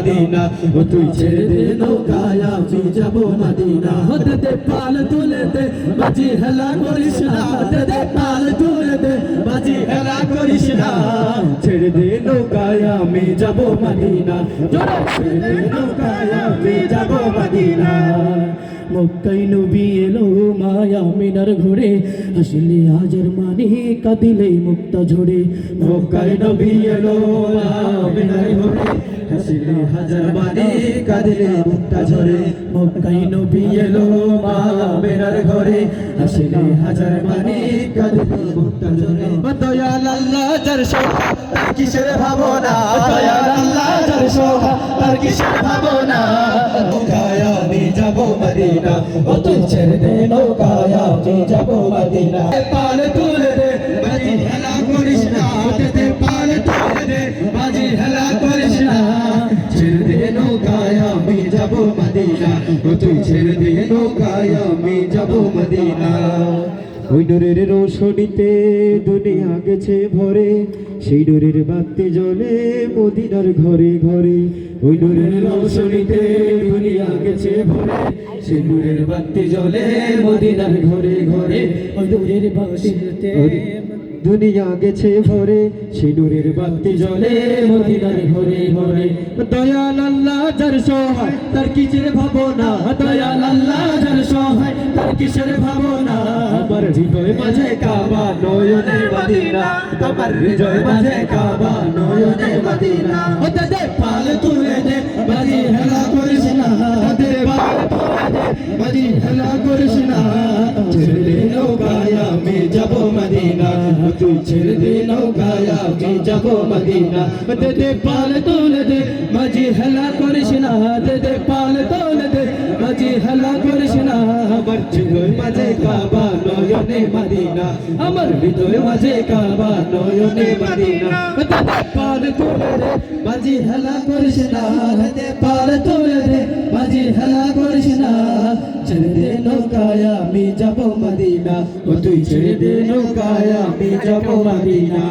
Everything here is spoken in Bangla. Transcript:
মদিনা ও তুই ছেড়ে দে নৌকায় আমি যাব মদিনা হতে দে পাল তুলে দে বাজি হেলা করিস না হতে দে পাল তুলে দে বাজি হেলা করিস না ছেড়ে দে নৌকায় আমি যাব মদিনা জোরে ছেড়ে দে নৌকায় আমি যাব মদিনা মক্কায় নবী এলো মায়া মিনার ঘরে হাসলে হাজার মানে কাঁদিলে মুক্তা ঝরে মক্কায় নবী এলো মায়া মিনার ঘরে হাসলে হাজার মানে কাঁদিলে মুক্তা ঝরে মক্কায় নবী এলো মায়া মিনার ঘরে হাসলে হাজার মানে কাঁদিলে মুক্তা ঝরে দয়াল আল্লাহ যার সোহা তার কিসের ভাবনা দয়াল আল্লাহ যার সোহা তার কিসের ভাবনা নৌকায় আমি যাব মদিনা ও তুই ছেড়ে দে নৌকায় আমি যাব মদিনা পাল তুলে দে বাজি হেলা করিস না দে পাল তুলে দে বাজি হেলা করিস না ছেড়ে দে নৌকায় আমি যাব মদিনা ও তুই ছেড়ে দে নৌকায় আমি যাব মদিনা ওই ডোরের রোশনীতে দুনিয়া গেছে ভরে সেই ডোরের বাতি জ্বলে মদিনার ঘরে ঘরে ওই ডোরের রোশনীতে দুনিয়া গেছে ভরে সেই ডোরের বাতি জ্বলে মদিনার ঘরে ঘরে ওই ডোরের বাতিতে দুনিয়া গেছে ভরে সেই নূরের বাতি জ্বলে মদিনার ঘরে ঘরে দয়াল আল্লাহ যার সহায় তার কিসের ভাবনা দয়াল আল্লাহ যার সহায় তার কিসের ভাবনা আমার হৃদয় মাঝে কাবা নয়নে মদিনা আমার হৃদয় মাঝে কাবা নয়নে মদিনা ওতে দে পাল তুলে দে বাজি হেলা করিস না দে পাল তুলে দে বাজি হেলা করিস না ছেড়ে দে নৌকায় আমি যাব মদিনা তুই ছেড়ে দে নৌকায় আমি যাব মদিনা দে দে পাল তুলে দে বাজি হেলা করিস না দে দে পাল তুলে দে বাজি হেলা করিস না আমার হৃদয় মাঝে কাবা নয়নে মদিনা আমার হৃদয় মাঝে কাবা নয়নে মদিনা দে দে পাল তুলে দে বাজি হেলা করিস না দে পাল তুলে দে বাজি হেলা করিস না ছেড়ে দে নৌকায় আমি যাব মদিনা ও তুই ছেড়ে দে নৌকায় আমি যাব মদিনা।